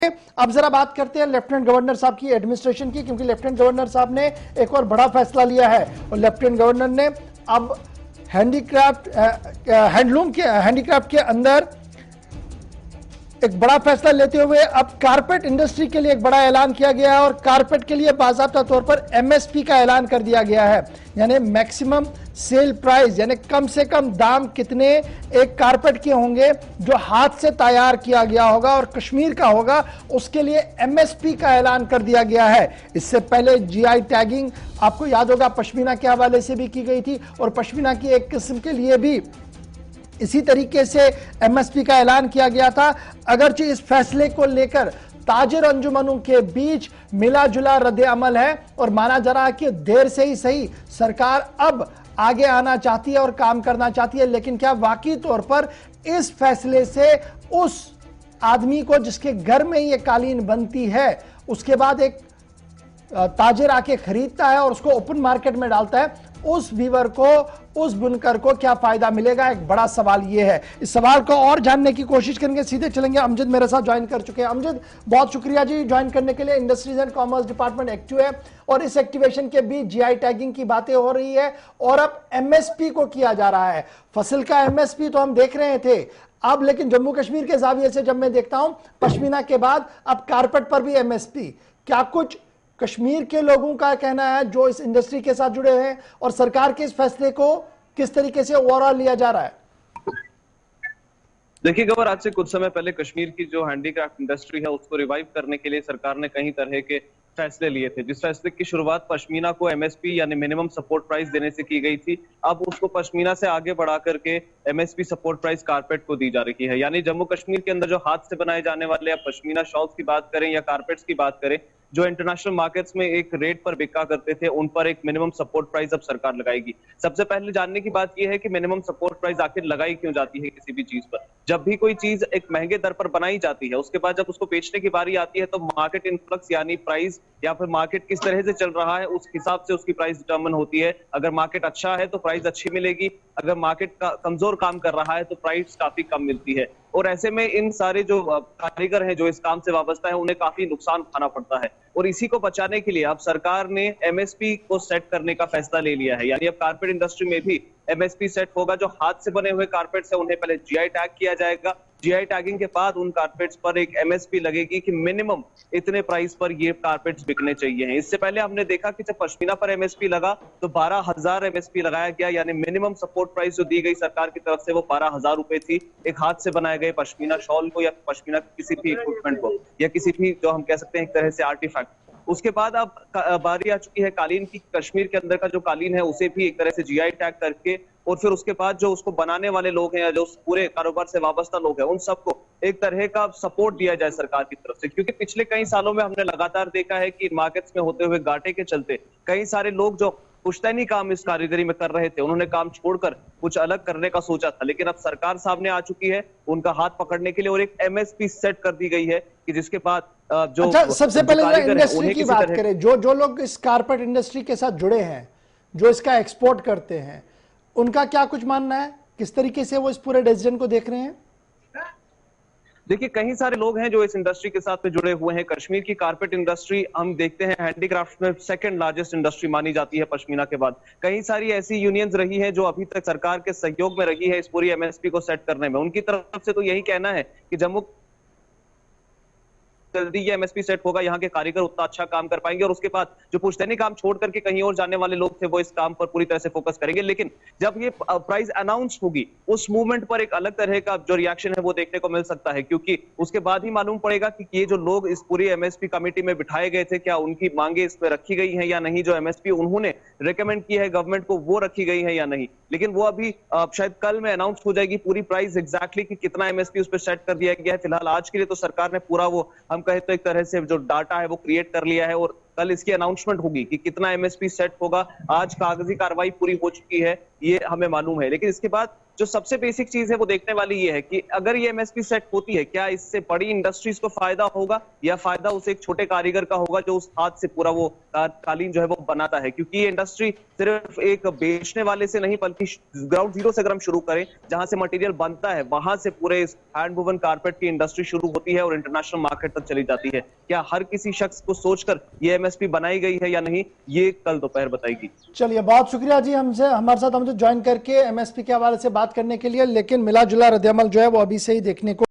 अब जरा बात करते हैं लेफ्टिनेंट गवर्नर साहब की, एडमिनिस्ट्रेशन की, क्योंकि लेफ्टिनेंट गवर्नर साहब ने एक और बड़ा फैसला लिया है और लेफ्टिनेंट गवर्नर ने अब हैंडीक्राफ्ट के अंदर एक बड़ा फैसला लेते हुए अब कारपेट इंडस्ट्री के लिए एक बड़ा ऐलान किया गया है और कारपेट के लिए बाकायदा तौर पर एमएसपी का ऐलान कर दिया गया है, यानी मैक्सिमम सेल प्राइस, यानी कम से कम दाम कितने एक कारपेट के होंगे जो हाथ से तैयार किया गया होगा और कश्मीर का होगा, उसके लिए एमएसपी का ऐलान कर दिया गया है। इससे पहले जीआई टैगिंग आपको याद होगा पश्मीना के हवाले से भी की गई थी और पश्मीना की एक किस्म के लिए भी इसी तरीके से एमएसपी का ऐलान किया गया था। अगरचे इस फैसले को लेकर ताजिर अंजुमनों के बीच मिला जुला रद्द अमल है और माना जा रहा है कि देर से ही सही सरकार अब आगे आना चाहती है और काम करना चाहती है, लेकिन क्या वाकई तौर पर इस फैसले से उस आदमी को जिसके घर में ये कालीन बनती है उसके बाद एक ताजिर आके खरीदता है और उसको ओपन मार्केट में डालता है, उस वीवर को, उस बुनकर को क्या फायदा मिलेगा? एक बड़ा सवाल ये है। इस सवाल को और जानने की कोशिश करेंगे, सीधे चलेंगे। अमजद मेरे साथ ज्वाइन कर चुके हैं। अमजद, बहुत शुक्रिया जी ज्वाइन करने के लिए। Industries and commerce department active है और इस एक्टिवेशन के बीच जीआई टैगिंग की बातें हो रही है और अब एमएसपी को किया जा रहा है। फसल का एमएसपी तो हम देख रहे थे, अब लेकिन जम्मू कश्मीर के जाविये से जब मैं देखता हूं पश्मीना के बाद अब कारपेट पर भी एमएसपी, क्या कुछ कश्मीर के लोगों का कहना है जो इस इंडस्ट्री के साथ जुड़े हैं और सरकार के इस फैसले को किस तरीके से ओवरऑल लिया जा रहा है? देखिए गौर, आज से कुछ समय पहले कश्मीर की जो हैंडीक्राफ्ट इंडस्ट्री है उसको रिवाइव करने के लिए सरकार ने कई तरह के फैसले लिए थे, जिस फैसले की शुरुआत पश्मीना को एमएसपी यानी मिनिमम सपोर्ट प्राइस देने से की गई थी। अब उसको पश्मीना से आगे बढ़ा करके एमएसपी सपोर्ट प्राइस कारपेट को दी जा रही है। यानी जम्मू कश्मीर के अंदर जो हाथ से बनाए जाने वाले या पश्मीना शॉल्स की बात करें या कारपेट्स की बात करें, जो इंटरनेशनल मार्केट्स में एक रेट पर बिका करते थे, उन पर एक मिनिमम सपोर्ट प्राइस अब सरकार लगाएगी। सबसे पहले जानने की बात यह है कि मिनिमम सपोर्ट प्राइस आखिर लगाई क्यों जाती है किसी भी चीज पर। जब भी कोई चीज एक महंगे दर पर बनाई जाती है, उसके बाद जब उसको बेचने की बारी आती है तो मार्केट इन्फ्लक्स यानी प्राइस या फिर मार्केट किस तरह से चल रहा है उस हिसाब से उसकी प्राइस डिटरमिन होती है। अगर मार्केट अच्छा है तो प्राइस अच्छी मिलेगी, अगर मार्केट का कमजोर काम कर रहा है तो प्राइस काफी कम मिलती है। और ऐसे में इन सारे जो कारीगर हैं जो इस काम से वाबस्ता है उन्हें काफी नुकसान उठाना पड़ता है और इसी को बचाने के लिए अब सरकार ने एमएसपी को सेट करने का फैसला ले लिया है। यानी अब कारपेट इंडस्ट्री में भी एमएसपी सेट होगा। जो हाथ से बने हुए कारपेट्स है उन्हें पहले जीआई टैग किया जाएगा, जीआई टैगिंग के बाद उन कारपेट्स पर एक एमएसपी लगेगी कि मिनिमम इतने प्राइस पर ये कारपेट्स बिकने चाहिए। इससे पहले हमने देखा कि जब पश्मीना पर एमएसपी लगा तो 12,000 एमएसपी लगाया गया, यानी मिनिमम सपोर्ट प्राइस जो दी गई सरकार की तरफ से वो 12,000 रुपए थी एक हाथ से बनाए गए पश्मीना शॉल को या पश्मीना किसी भी इक्विपमेंट को या किसी भी जो हम कह सकते हैं एक तरह से आर्टिफैक्ट। उसके बाद अब बारी आ चुकी है कालीन की। कश्मीर के अंदर का जो कालीन है उसे भी एक तरह से जीआई टैग करके और फिर उसके बाद जो उसको बनाने वाले लोग हैं या जो पूरे कारोबार से वाबस्ता लोग हैं उन सबको एक तरह का सपोर्ट दिया जाए सरकार की तरफ से। क्योंकि पिछले कई सालों में हमने लगातार देखा है कि मार्केट्स में होते हुए घाटे के चलते कई सारे लोग जो पुश्तैनी काम इस कारीगरी में कर रहे थे उन्होंने काम छोड़कर कुछ अलग करने का सोचा था, लेकिन अब सरकार सामने आ चुकी है उनका हाथ पकड़ने के लिए और एक एमएसपी सेट कर दी गई है कि जिसके बाद जो सबसे पहले इंडस्ट्री की बात करें, जो लोग इस कारपेट इंडस्ट्री के साथ जुड़े हैं, जो इसका एक्सपोर्ट करते हैं, उनका क्या कुछ मानना है? किस तरीके से वो इस पूरे डिसीजन को देख रहे हैं? देखिए कई सारे लोग हैं जो इस इंडस्ट्री के साथ में जुड़े हुए हैं। कश्मीर की कारपेट इंडस्ट्री हम देखते हैं हैंडीक्राफ्ट में सेकंड लार्जेस्ट इंडस्ट्री मानी जाती है पश्मीना के बाद। कई सारी ऐसी यूनियंस रही है जो अभी तक सरकार के सहयोग में रही है इस पूरी एमएसपी को सेट करने में। उनकी तरफ से तो यही कहना है कि जम्मू जल्दी ये एमएसपी सेट होगा, यहाँ के कारीगर उतना अच्छा काम कर पाएंगे और उसके बाद जो पुश्तैनी काम छोड़ करके कहीं और जाने वाले लोग थे वो इस काम पर पूरी तरह से फोकस करेंगे। लेकिन जब ये प्राइस अनाउंस होगी उस मूवमेंट पर एक अलग तरह का जो रिएक्शन है वो देखने को मिल सकता है, क्योंकि उसके बाद ही मालूम पड़ेगा कि ये जो लोग इस पूरी एमएसपी कमेटी में बिठाए गए थे क्या उनकी मांगे इसमें रखी गई है या नहीं, जो एमएसपी उन्होंने रिकमेंड की है गवर्नमेंट को वो रखी गई है या नहीं। लेकिन वो अभी शायद कल में अनाउंस हो जाएगी पूरी प्राइस एग्जैक्टली कि कितना एमएसपी उस पर सेट कर दिया गया है। फिलहाल आज के लिए तो सरकार ने पूरा वो हम कहे तो एक तरह से जो डाटा है वो क्रिएट कर लिया है और कल इसकी अनाउंसमेंट होगी कि कितना एमएसपी सेट होगा। आज कागजी कार्रवाई पूरी हो चुकी है ये हमें मालूम है। लेकिन इसके बाद जो सबसे बेसिक चीज है वो देखने वाली ये है कि अगर ये एमएसपी सेट होती है, क्या इससे बड़ी इंडस्ट्रीज को फायदा होगा या फायदा उस एक छोटे कारीगर का होगा जो उस हाथ से पूरा वो कालीन जो है वो बनाता है। क्योंकि ये इंडस्ट्री सिर्फ एक बेचने वाले से नहीं बल्कि ग्राउंड जीरो से अगर हम शुरू करें, जहां से मटेरियल बनता है वहां से पूरे इस हैंड वुवन कारपेट की इंडस्ट्री शुरू होती है और इंटरनेशनल मार्केट तक चली जाती है। क्या हर किसी शख्स को सोचकर ये एमएसपी बनाई गई है या नहीं, ये कल दोपहर बताएगी। चलिए, बहुत शुक्रिया जी हमारे साथ हमसे ज्वाइन करके एमएसपी के हवाले से बात करने के लिए। लेकिन मिला जुला रद्द-ए-अमल जो है वो अभी से ही देखने को